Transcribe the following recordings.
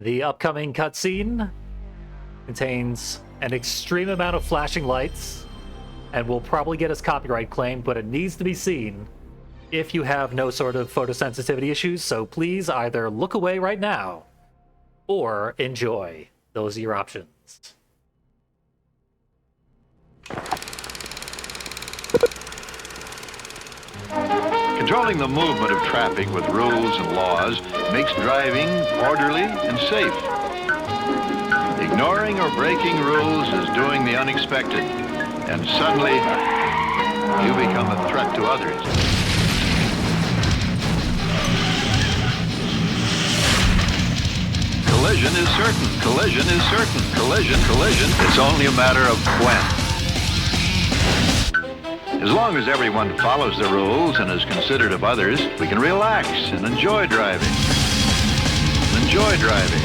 The upcoming cutscene contains an extreme amount of flashing lights and will probably get us copyright claim, but it needs to be seen if you have no sort of photosensitivity issues, so please either look away right now or enjoy. Those are your options. Controlling the movement of traffic with rules and laws makes driving orderly and safe. Ignoring or breaking rules is doing the unexpected, and suddenly you become a threat to others. Collision is certain. Collision is certain. Collision. It's only a matter of when. As long as everyone follows the rules and is considerate of others, we can relax and enjoy driving. Enjoy driving.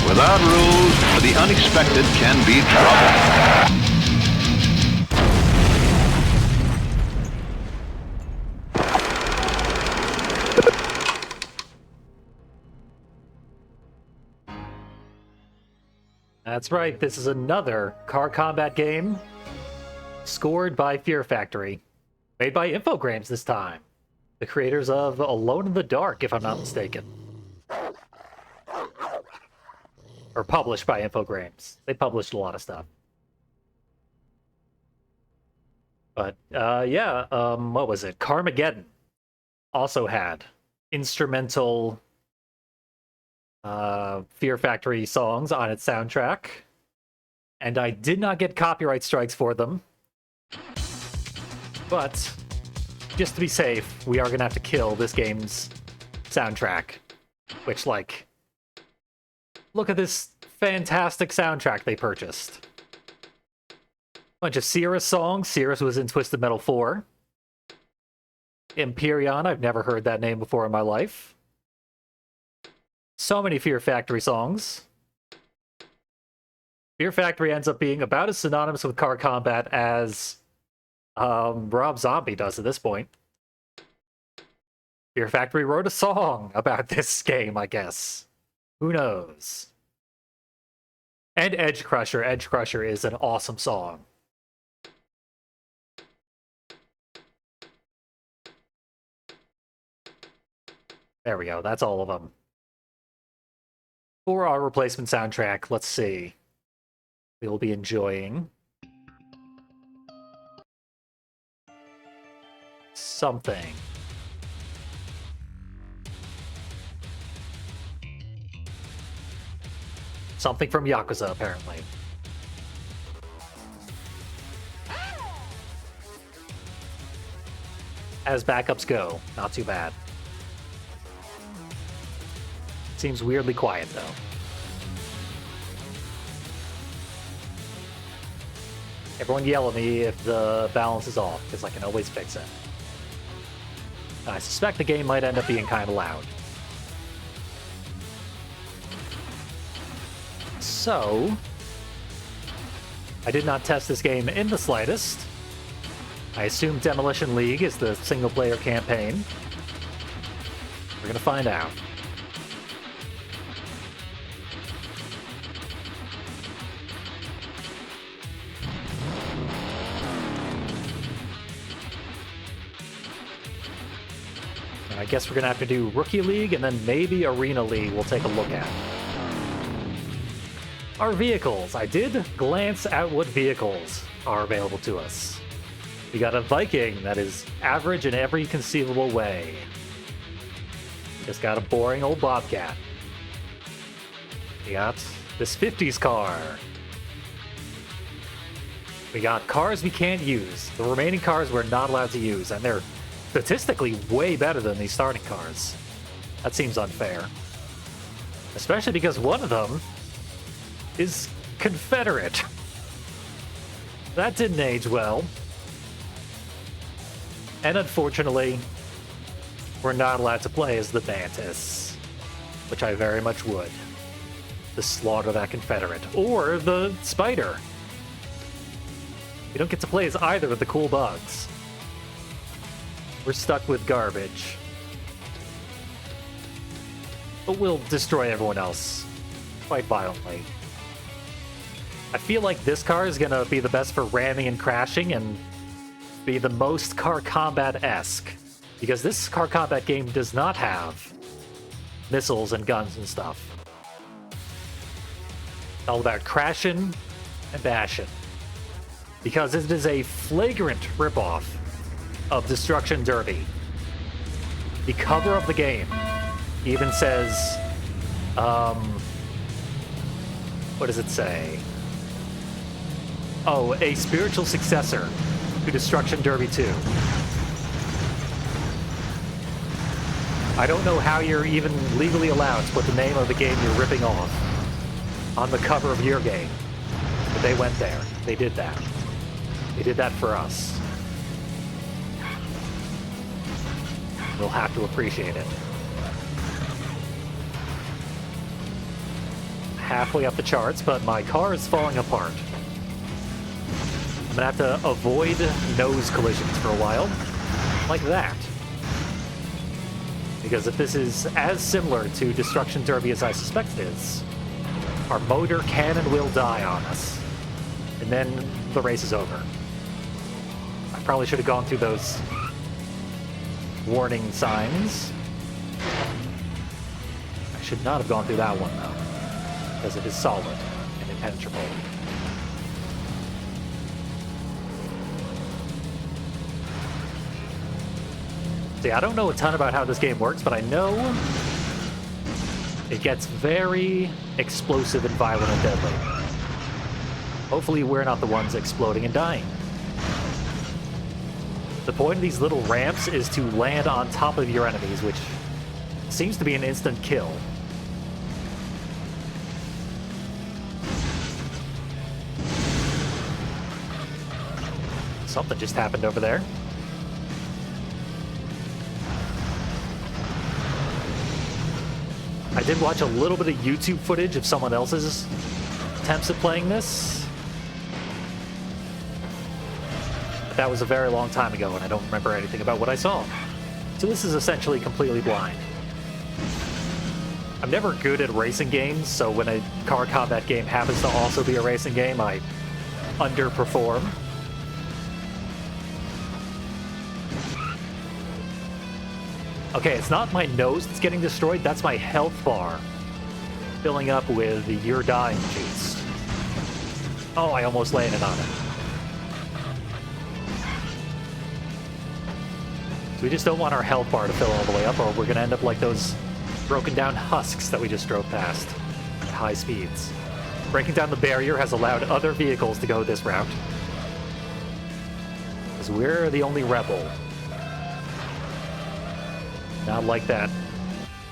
Without rules, the unexpected can be trouble. That's right, this is another car combat game scored by Fear Factory, made by Infogrames this time, the creators of Alone in the Dark, if I'm not mistaken. Or published by Infogrames. They published a lot of stuff. But, what was it? Carmageddon also had instrumental Fear Factory songs on its soundtrack, and I did not get copyright strikes for them. But just to be safe, we are gonna have to kill this game's soundtrack. Which, like, look at this fantastic soundtrack they purchased. Bunch of Cirrus songs. Cirrus was in Twisted Metal 4. Empyrean, I've never heard that name before in my life. So many Fear Factory songs. Fear Factory ends up being about as synonymous with car combat as Rob Zombie does at this point. Fear Factory wrote a song about this game, I guess. Who knows? And Edge Crusher. Edge Crusher is an awesome song. There we go, that's all of them. For our replacement soundtrack, let's see. We will be enjoying something. Something from Yakuza, apparently. As backups go, not too bad. Seems weirdly quiet, though. Everyone yell at me if the balance is off, because I can always fix it. I suspect the game might end up being kind of loud. So, I did not test this game in the slightest. I assume Demolition League is the single-player campaign. We're gonna find out. I guess we're gonna have to do Rookie League, and then maybe Arena League we'll take a look at. Our vehicles. I did glance at what vehicles are available to us. We got a Viking that is average in every conceivable way. Just got a boring old Bobcat. We got this 50s car. We got cars we can't use. The remaining cars we're not allowed to use, and they're statistically way better than these starting cars. That seems unfair. Especially because one of them is Confederate. That didn't age well. And unfortunately, we're not allowed to play as the Mantis, which I very much would. To slaughter that Confederate. Or the Spider. We don't get to play as either of the cool bugs. We're stuck with garbage. but we'll destroy everyone else quite violently. I feel like this car is gonna be the best for ramming and crashing and be the most car combat-esque, because this car combat game does not have missiles and guns and stuff. It's all about crashing and bashing, because it is a flagrant ripoff of Destruction Derby. The cover of the game even says, what does it say? Oh, a spiritual successor to Destruction Derby 2. I don't know how you're even legally allowed to put the name of the game you're ripping off on the cover of your game. But they went there. They did that. They did that for us. We'll have to appreciate it. Halfway up the charts, but my car is falling apart. I'm gonna have to avoid nose collisions for a while, like that. Because if this is as similar to Destruction Derby as I suspect it is, our motor can and will die on us. And then the race is over. I probably should have gone through those warning signs. I should not have gone through that one, though, because it is solid and impenetrable. See, I don't know a ton about how this game works, but I know it gets very explosive and violent and deadly. Hopefully we're not the ones exploding and dying. The point of these little ramps is to land on top of your enemies, which seems to be an instant kill. Something just happened over there. I did watch a little bit of YouTube footage of someone else's attempts at playing this. But that was a very long time ago, and I don't remember anything about what I saw. So this is essentially completely blind. I'm never good at racing games, so when a car combat game happens to also be a racing game, I underperform. Okay, it's not my nose that's getting destroyed, that's my health bar filling up with the "you're dying" juice. Oh, I almost landed on it. So we just don't want our health bar to fill all the way up, or we're gonna end up like those broken down husks that we just drove past at high speeds. Breaking down the barrier has allowed other vehicles to go this route, because we're the only rebel. Not like that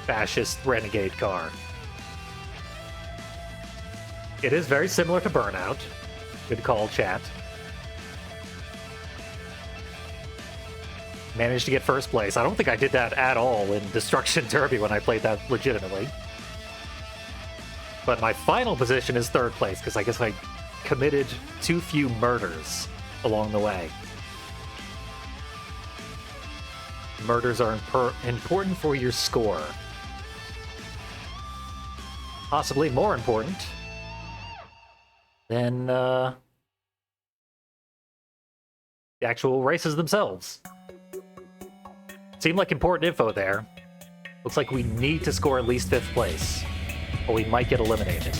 fascist renegade car. It is very similar to Burnout. Good call, chat. Managed to get first place. I don't think I did that at all in Destruction Derby when I played that legitimately. But my final position is third place, because I guess I committed too few murders along the way. Murders are important for your score. Possibly more important than the actual races themselves. Seemed like important info there. Looks like we need to score at least 5th place, or we might get eliminated.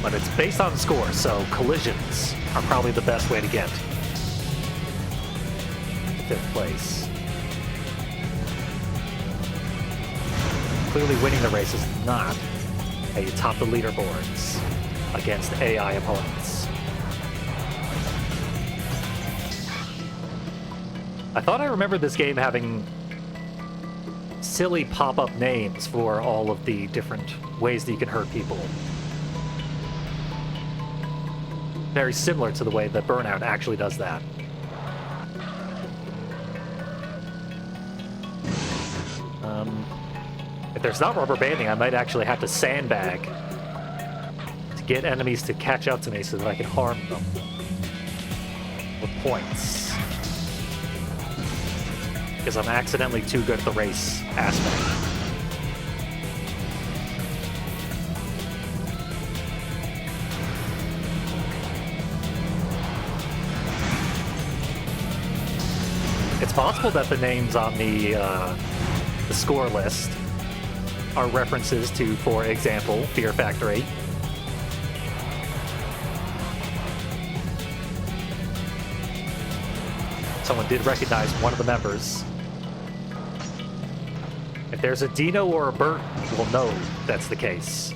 But it's based on score, so collisions are probably the best way to get 5th place. Clearly winning the race is not how you top the leaderboards against AI opponents. I thought I remembered this game having silly pop-up names for all of the different ways that you can hurt people. Very similar to the way that Burnout actually does that. If there's not rubber banding, I might actually have to sandbag to get enemies to catch up to me so that I can harm them with points. Because I'm accidentally too good at the race aspect. It's possible that the names on the score list are references to, for example, Fear Factory. Someone did recognize one of the members. If there's a Dino or a Bert, we'll know that's the case.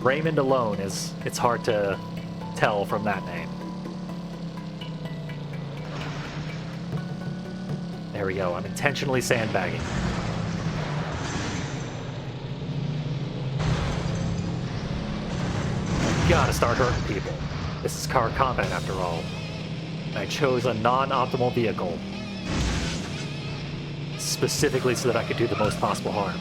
Raymond alone it's hard to tell from that name. There we go, I'm intentionally sandbagging. Gotta start hurting people. This is car combat after all. And I chose a non-optimal vehicle. Specifically so that I could do the most possible harm.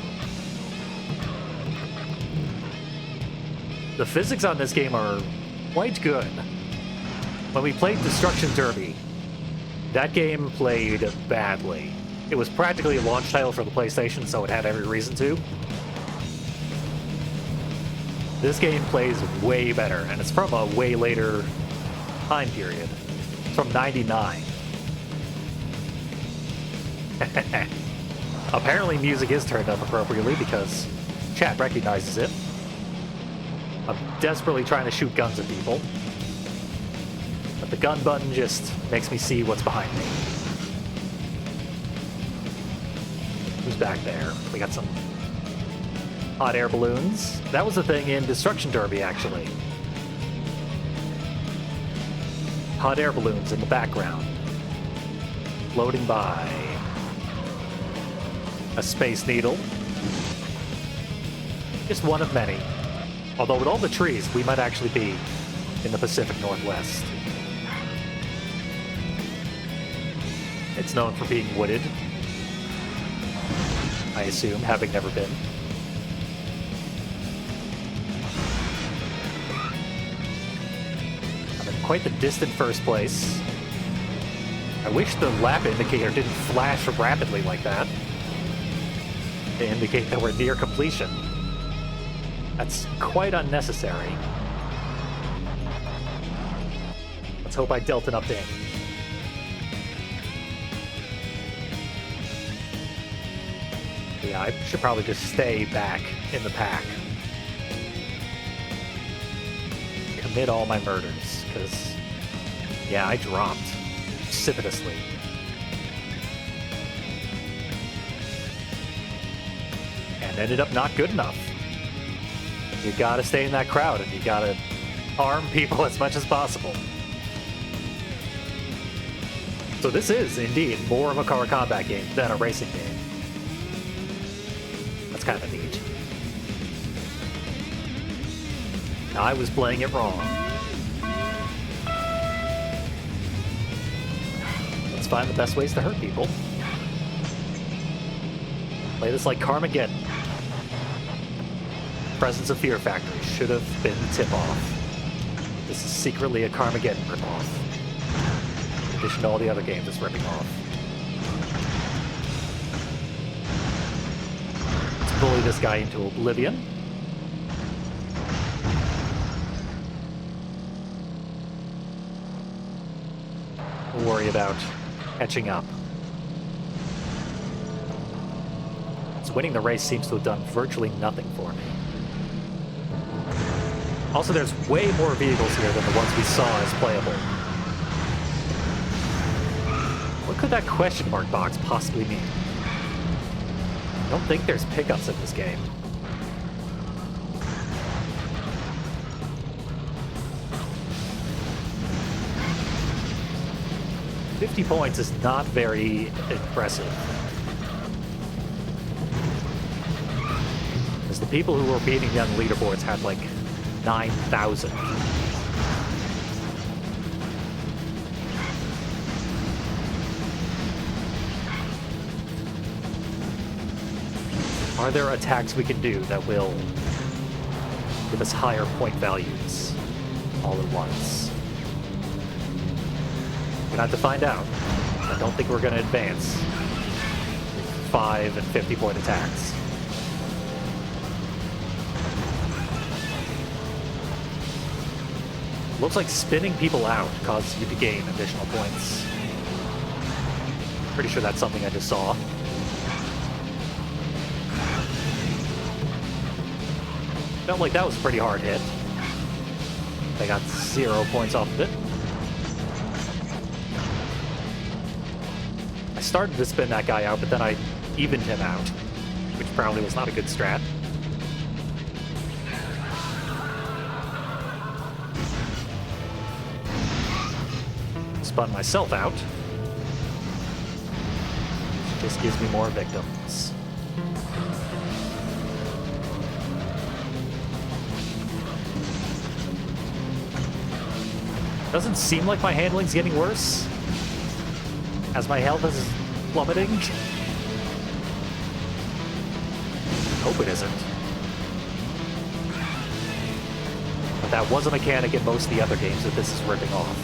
The physics on this game are quite good. When we played Destruction Derby, that game played badly. It was practically a launch title for the PlayStation, so it had every reason to. This game plays way better, and it's from a way later time period. It's from 99. Apparently music is turned up appropriately because chat recognizes it. I'm desperately trying to shoot guns at people. But the gun button just makes me see what's behind me. Who's back there? We got some hot air balloons. That was a thing in Destruction Derby, actually. Hot air balloons in the background. Floating by. A Space Needle. Just one of many. Although with all the trees, we might actually be in the Pacific Northwest. It's known for being wooded. I assume, having never been. I'm in quite the distant first place. I wish the lap indicator didn't flash rapidly like that to indicate that we're near completion. That's quite unnecessary. Let's hope I dealt enough damage. Yeah, I should probably just stay back in the pack. Commit all my murders, because, yeah, I dropped precipitously. And ended up not good enough. You gotta stay in that crowd, and you gotta harm people as much as possible. So this is, indeed, more of a car combat game than a racing game. That's kind of neat. I was playing it wrong. Let's find the best ways to hurt people. Play this like Carmageddon. Presence of Fear Factory should have been the tip-off. This is secretly a Carmageddon ripoff. In addition to all the other games it's ripping off. Let's bully this guy into oblivion. Don't worry about catching up. Winning the race seems to have done virtually nothing for me. Also, there's way more vehicles here than the ones we saw as playable. What could that question mark box possibly mean? I don't think there's pickups in this game. $50 points is not very impressive. Because the people who were beating me on the leaderboards had like 9,000. Are there attacks we can do that will give us higher point values all at once. We're gonna have to find out. I don't think we're gonna advance 5 and 50 point attacks. Looks like spinning people out causes you to gain additional points. Pretty sure that's something I just saw. Felt like that was a pretty hard hit. I got 0 points off of it. I started to spin that guy out, but then I evened him out, which probably was not a good strat. Spun myself out. Just gives me more victims. Doesn't seem like my handling's getting worse, as my health is plummeting. Hope it isn't. But that was a mechanic in most of the other games that this is ripping off.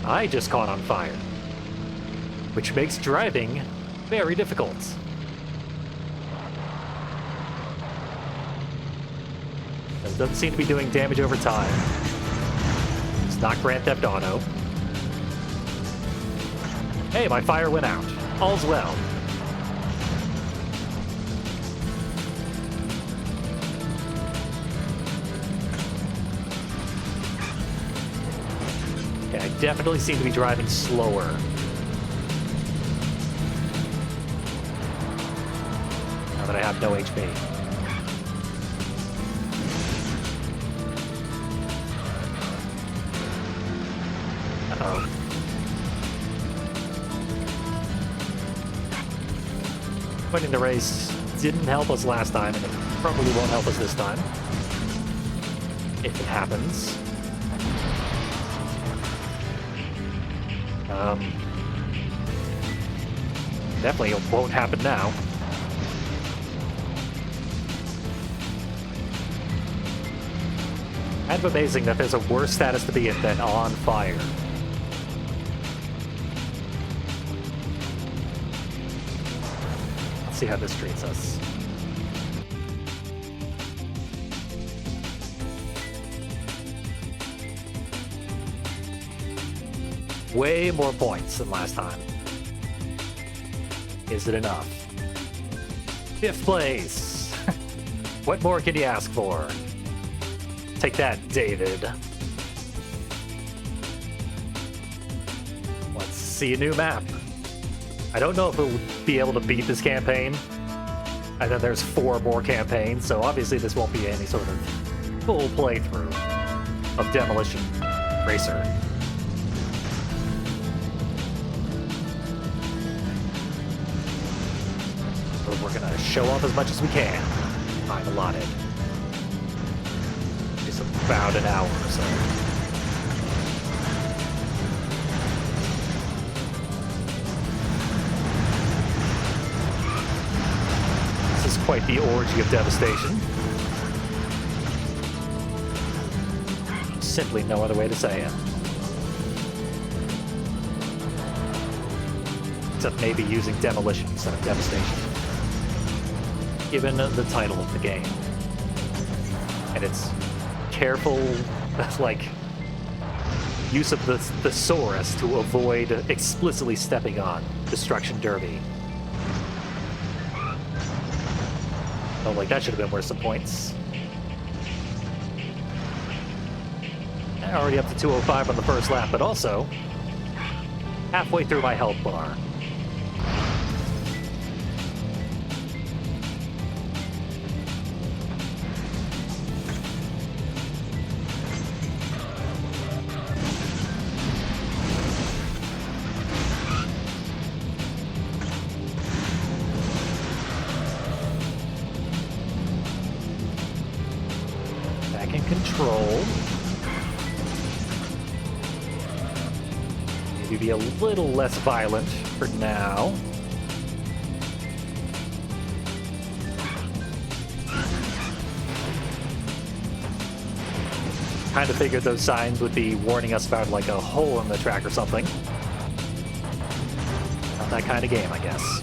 I just caught on fire, which makes driving very difficult. It doesn't seem to be doing damage over time. It's not Grand Theft Auto. Hey, my fire went out. All's well. Okay, I definitely seem to be driving slower. Now that I have no HP. Uh-oh. Winning the race didn't help us last time, and it probably won't help us this time. If it happens. Definitely won't happen now. Kind of amazing that there's a worse status to be in than on fire. Let's see how this treats us. Way more points than last time. Is it enough? 5th place. What more can you ask for? Take that, David. Let's see a new map. I don't know if it would be able to beat this campaign. I know there's 4 more campaigns, so obviously this won't be any sort of full playthrough of Demolition Racer. But we're gonna show off as much as we can. Time allotted. Just about an hour or so. This is quite the orgy of devastation. Simply no other way to say it. Except maybe using demolition instead of devastation. Given the title of the game. And its careful, like, use of the thesaurus to avoid explicitly stepping on Destruction Derby. Oh, like, that should have been worth some points. Already up to 205 on the first lap, but also halfway through my health bar. Back in control. Maybe be a little less violent for now. Kind of figured those signs would be warning us about like a hole in the track or something. Not that kind of game, I guess.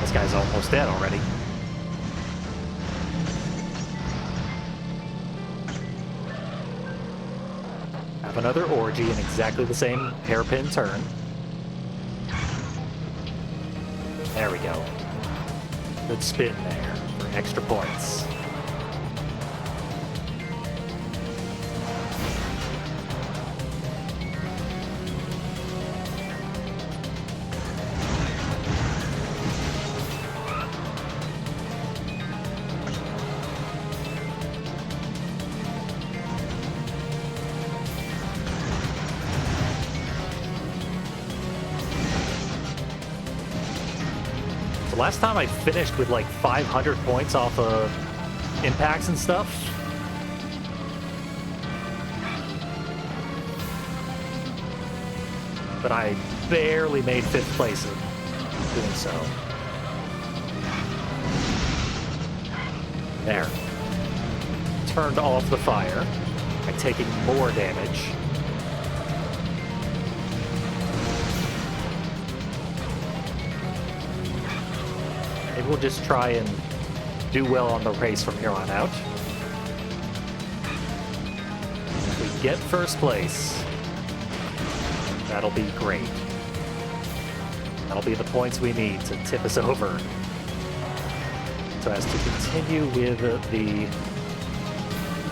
This guy's almost dead already. Have another orgy in exactly the same hairpin turn. There we go. Good spin there for extra points. The last time I finished with like 500 points off of impacts and stuff. But I barely made 5th place in doing so. There. Turned off the fire by taking more damage. Maybe we'll just try and do well on the race from here on out. If we get 1st place, that'll be great. That'll be the points we need to tip us over so as to continue with the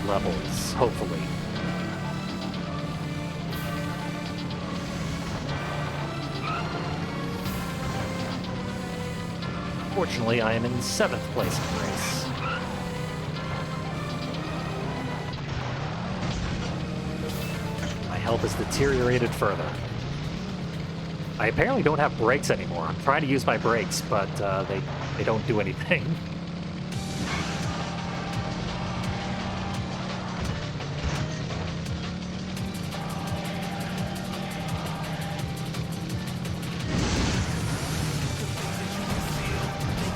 levels, hopefully. Fortunately, I am in 7th place in the race. My health has deteriorated further. I apparently don't have brakes anymore. I'm trying to use my brakes, but they don't do anything.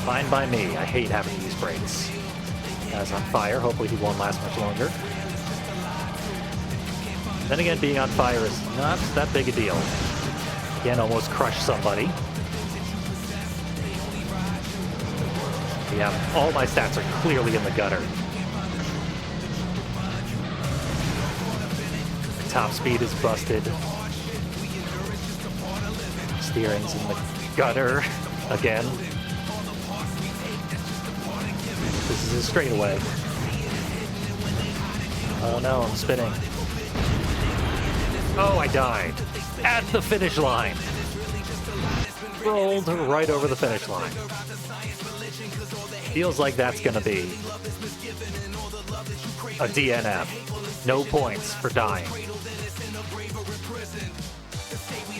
Fine by me. I hate having to use brakes. Guy's on fire. Hopefully he won't last much longer. Then again, being on fire is not that big a deal. Again, almost crushed somebody. Yeah, all my stats are clearly in the gutter. Top speed is busted. Steering's in the gutter again. This is a straightaway. Oh no, I'm spinning. Oh, I died. At the finish line. Rolled right over the finish line. Feels like that's gonna be a DNF. No points for dying.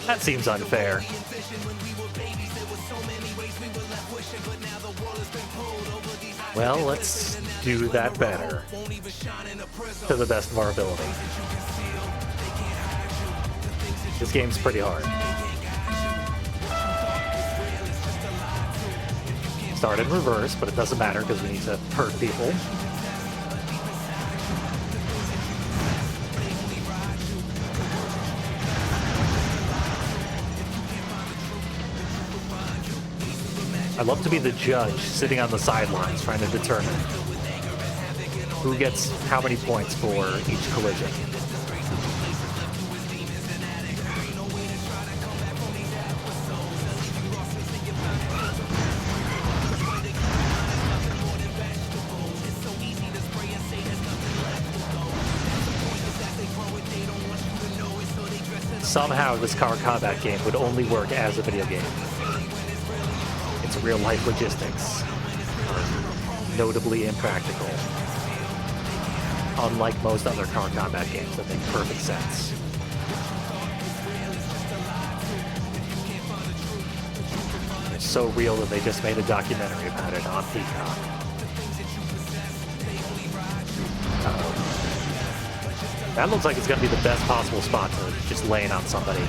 That seems unfair. Well, let's do that better. To the best of our ability. This game's pretty hard. Start in reverse, but it doesn't matter because we need to hurt people. I love to be the judge sitting on the sidelines trying to determine who gets how many points for each collision. Somehow this car combat game would only work as a video game. Its real-life logistics are notably impractical. Unlike most other car combat games that make perfect sense. It's so real that they just made a documentary about it on Peacock. That looks like it's going to be the best possible spot to just lay in on somebody.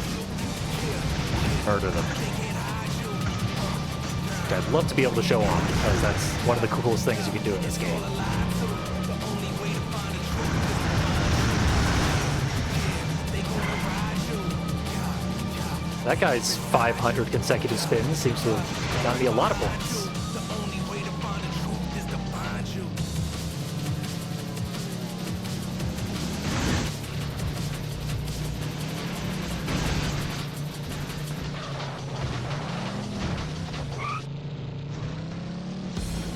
Murder them. which I'd love to be able to show off, because that's one of the coolest things you can do in this game. That guy's 500 consecutive spins seems to have gotten me a lot of points.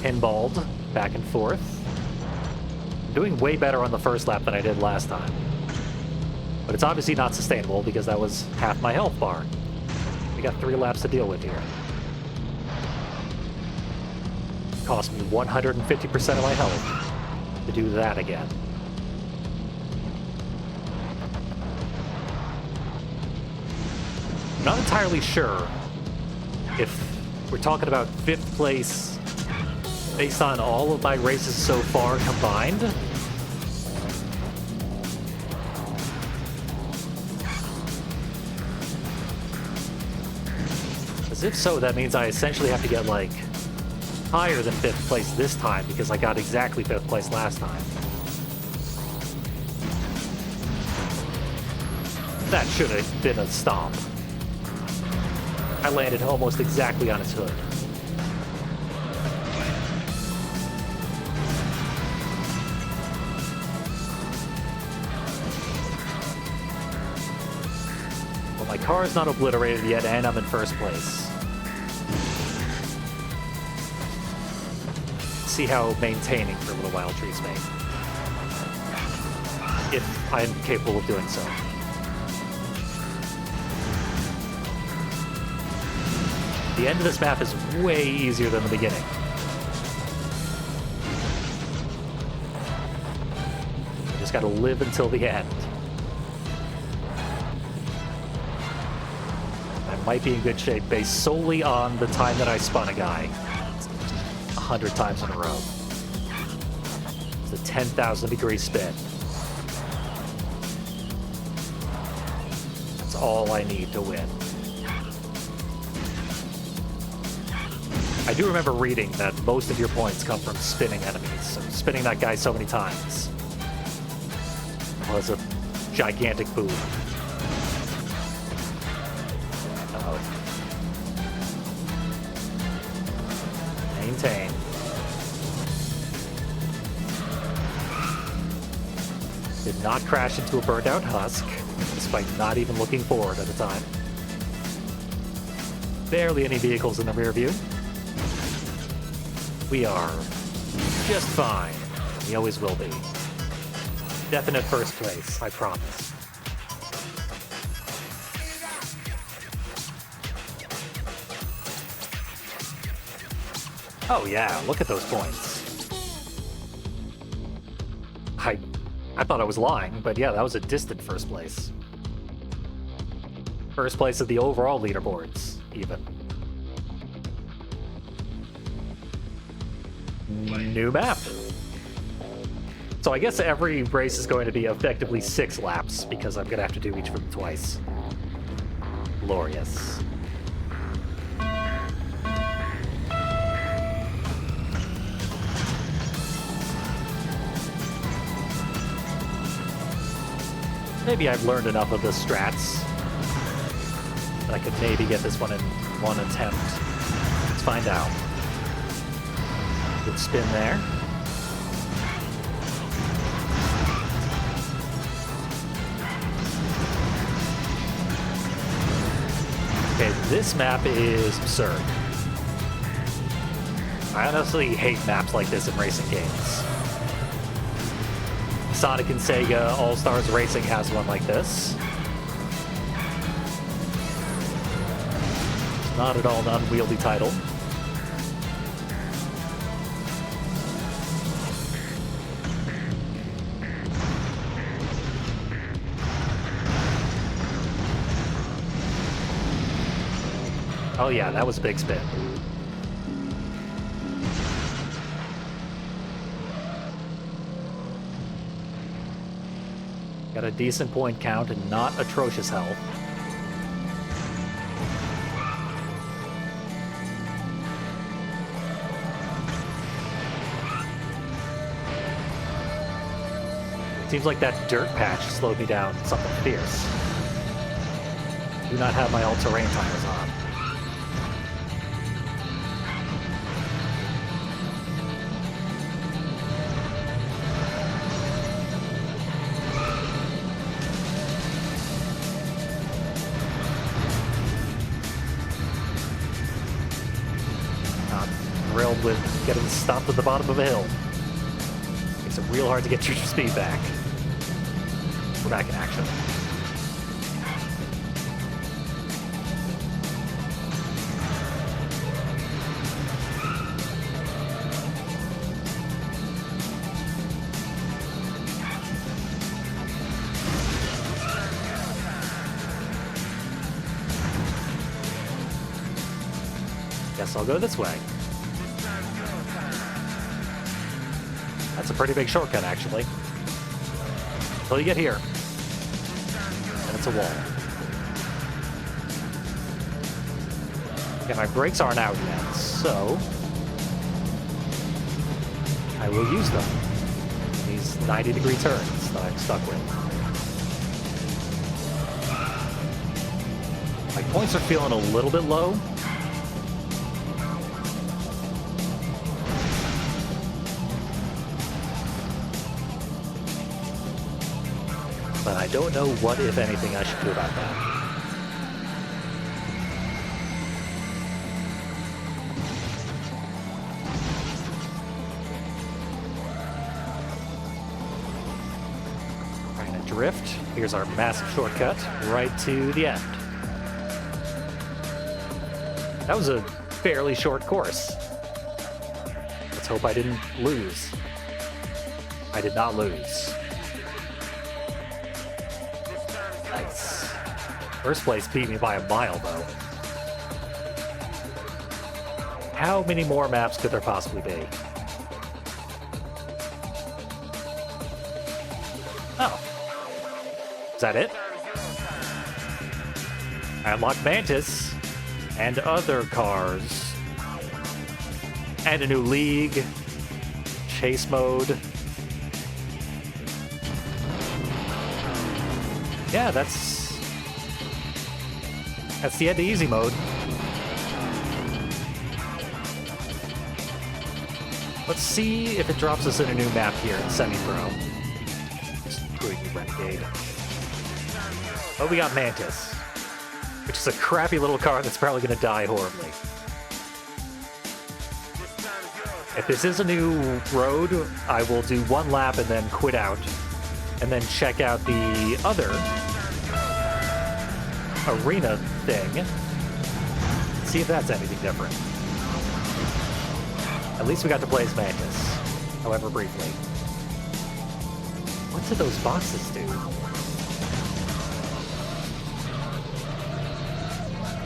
Pinballed back and forth. I'm doing way better on the first lap than I did last time. But it's obviously not sustainable because that was half my health bar. We got 3 laps to deal with here. Cost me 150% of my health to do that again. I'm not entirely sure if we're talking about 5th place based on all of my races so far combined. As if so, that means I essentially have to get, like, higher than 5th place this time because I got exactly 5th place last time. That should have been a stomp. I landed almost exactly on its hood. Well, my car is not obliterated yet, and I'm in 1st place. See how maintaining for a little while treats me. If I'm capable of doing so. The end of this map is way easier than the beginning. I just gotta live until the end. I might be in good shape based solely on the time that I spun a guy 100 times in a row. It's a 10,000 degree spin. That's all I need to win. I do remember reading that most of your points come from spinning enemies, so spinning that guy so many times was a gigantic boon. Uh-oh. Maintain. Did not crash into a burned out husk, despite not even looking forward at the time. Barely any vehicles in the rear view. We are just fine. We always will be. Definite 1st place, I promise. Oh yeah, look at those points. I thought I was lying, but yeah, that was a distant 1st place. 1st place of the overall leaderboards, even. New map. So I guess every race is going to be effectively 6 laps because I'm going to have to do each of them twice. Glorious. Maybe I've learned enough of the strats that I could maybe get this one in one attempt. Let's find out. Good spin there. Okay, this map is absurd. I honestly hate maps like this in racing games. Sonic and Sega All-Stars Racing has one like this. It's not at all an unwieldy title. Oh yeah, that was a big spin. Got a decent point count and not atrocious health. Seems like that dirt patch slowed me down something fierce. Do not have my all-terrain tires on. Not thrilled with getting stopped at the bottom of a hill. Makes it real hard to get your speed back. We're back in action. Guess I'll go this way. That's a pretty big shortcut, actually. Until you get here. And it's a wall. Okay, my brakes aren't out yet, so I will use them. These 90-degree turns that I'm stuck with. My points are feeling a little bit low. But I don't know what, if anything, I should do about that. We're gonna drift. Here's our massive shortcut right to the end. That was a fairly short course. Let's hope I didn't lose. I did not lose. Nice. First place beat me by a mile, though. How many more maps could there possibly be? Oh. Is that it? I unlocked Mantis and other cars. And a new league. Chase mode. Yeah, that's the end of easy mode. Let's see if it drops us in a new map here in Semi-Pro. Screw you, Renegade. Oh, we got Mantis, which is a crappy little car that's probably going to die horribly. If this is a new road, I will do one lap and then quit out, and then check out the other arena thing. See if that's anything different. At least we got to play as Mantis, however briefly. What do those boxes do?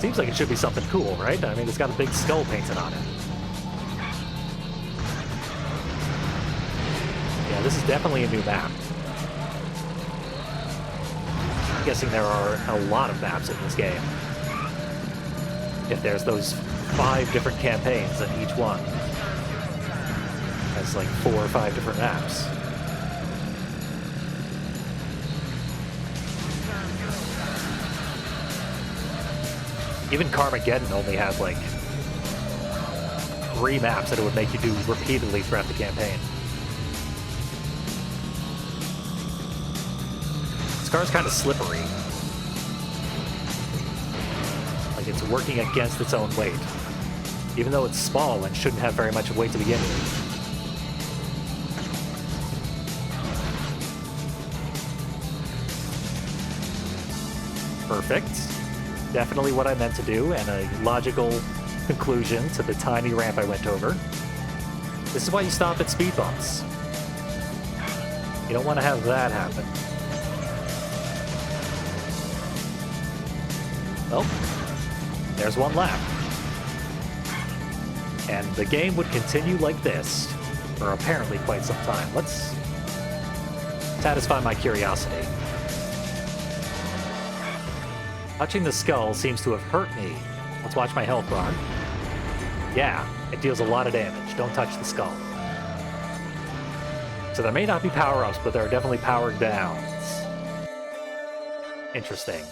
Seems like it should be something cool, right? I mean, it's got a big skull painted on it. Yeah, this is definitely a new map. I'm guessing there are a lot of maps in this game. If there's those 5 different campaigns and each one has like 4 or 5 different maps. Even Carmageddon only has like 3 maps that it would make you do repeatedly throughout the campaign. This car's kind of slippery. Like it's working against its own weight. Even though it's small and shouldn't have very much weight to begin with. Perfect. Definitely what I meant to do, and a logical conclusion to the tiny ramp I went over. This is why you stop at speed bumps. You don't want to have that happen. Well, there's one lap. And the game would continue like this for apparently quite some time. Let's satisfy my curiosity. Touching the skull seems to have hurt me. Let's watch my health bar. Yeah, it deals a lot of damage. Don't touch the skull. So there may not be power-ups, but there are definitely power downs. Interesting.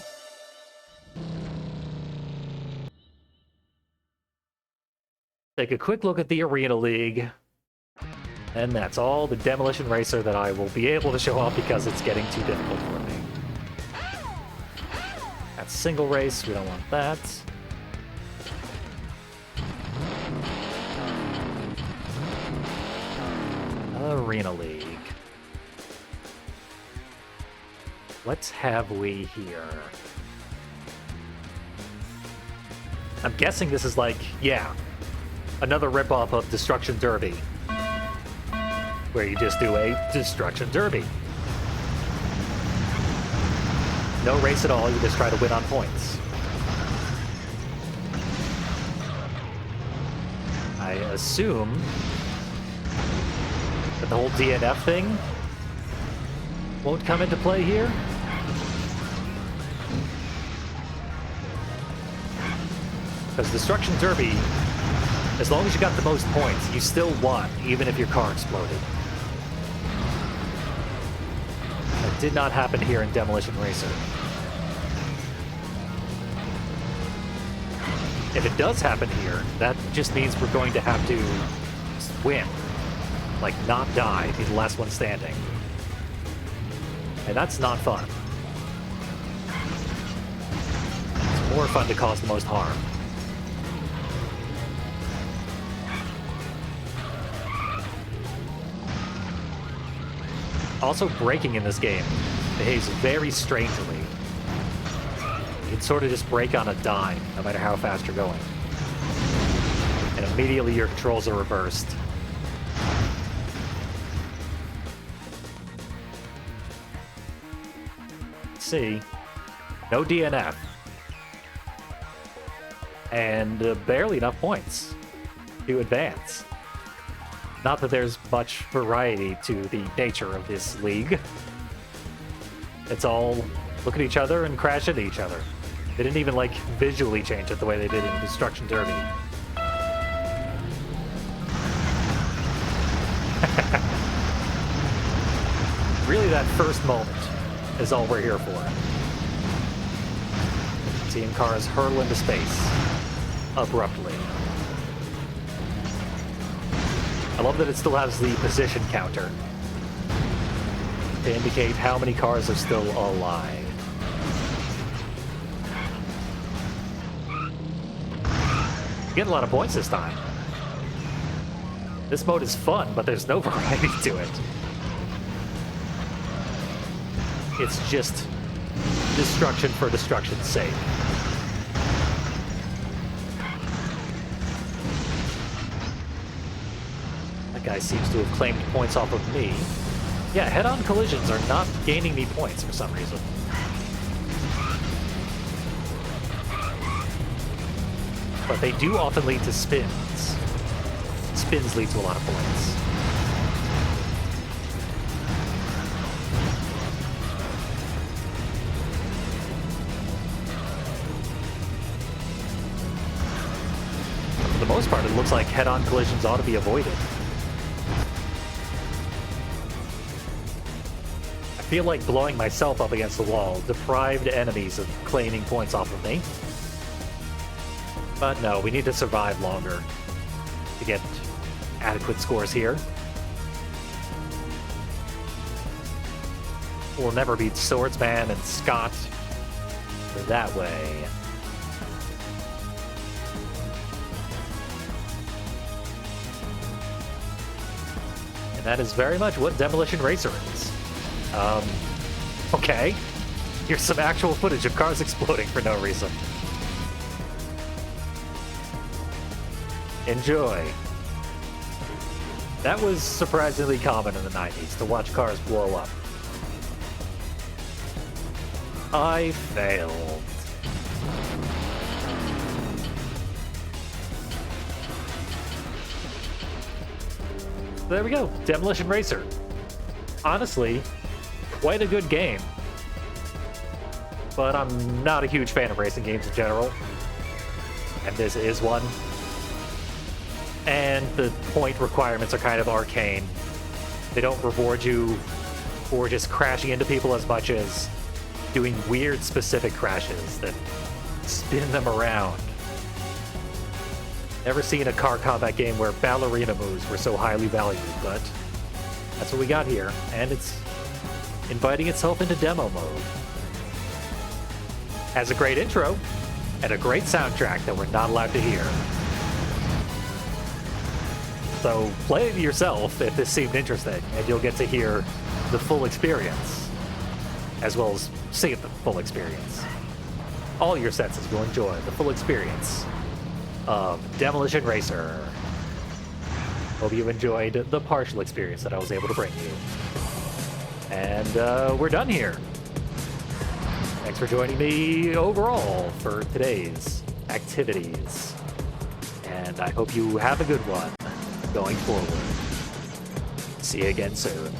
Take a quick look at the Arena League. And that's all the Demolition Racer that I will be able to show off because it's getting too difficult for me. That's single race, we don't want that. Arena League. What have we here? I'm guessing this is like, yeah, another ripoff of Destruction Derby, where you just do a Destruction Derby. No race at all, you just try to win on points. I assume that the whole DNF thing won't come into play here. Because Destruction Derby, as long as you got the most points, you still won, even if your car exploded. That did not happen here in Demolition Racer. If it does happen here, that just means we're going to have to win. Like, not die, be the last one standing. And that's not fun. It's more fun to cause the most harm. Also, braking in this game behaves very strangely. You can sort of just brake on a dime, no matter how fast you're going. And immediately your controls are reversed. Let's see. No DNF. And barely enough points to advance. Not that there's much variety to the nature of this league. It's all look at each other and crash into each other. They didn't even, like, visually change it the way they did in Destruction Derby. Really, that first moment is all we're here for. Seeing cars hurtle into space abruptly. I love that it still has the position counter to indicate how many cars are still alive. You get a lot of points this time. This mode is fun, but there's no variety to it. It's just destruction for destruction's sake. Guy seems to have claimed points off of me. Yeah, head-on collisions are not gaining me points for some reason. But they do often lead to spins. Spins lead to a lot of points. But for the most part, it looks like head-on collisions ought to be avoided. I feel like blowing myself up against the wall deprived enemies of claiming points off of me. But no, we need to survive longer to get adequate scores here. We'll never beat Swordsman and Scott that way. And that is very much what Demolition Racer is. Okay. Here's some actual footage of cars exploding for no reason. Enjoy. That was surprisingly common in the 90s, to watch cars blow up. I failed. There we go, Demolition Racer. Honestly, quite a good game. But I'm not a huge fan of racing games in general. And this is one. And the point requirements are kind of arcane. They don't reward you for just crashing into people as much as doing weird specific crashes that spin them around. Never seen a car combat game where ballerina moves were so highly valued, but that's what we got here, and it's inviting itself into demo mode. Has a great intro and a great soundtrack that we're not allowed to hear. So play it yourself if this seemed interesting, and you'll get to hear the full experience, as well as see the full experience. All your senses will enjoy the full experience of Demolition Racer. Hope you enjoyed the partial experience that I was able to bring you. And we're done here. Thanks for joining me overall for today's activities. And I hope you have a good one going forward. See you again soon.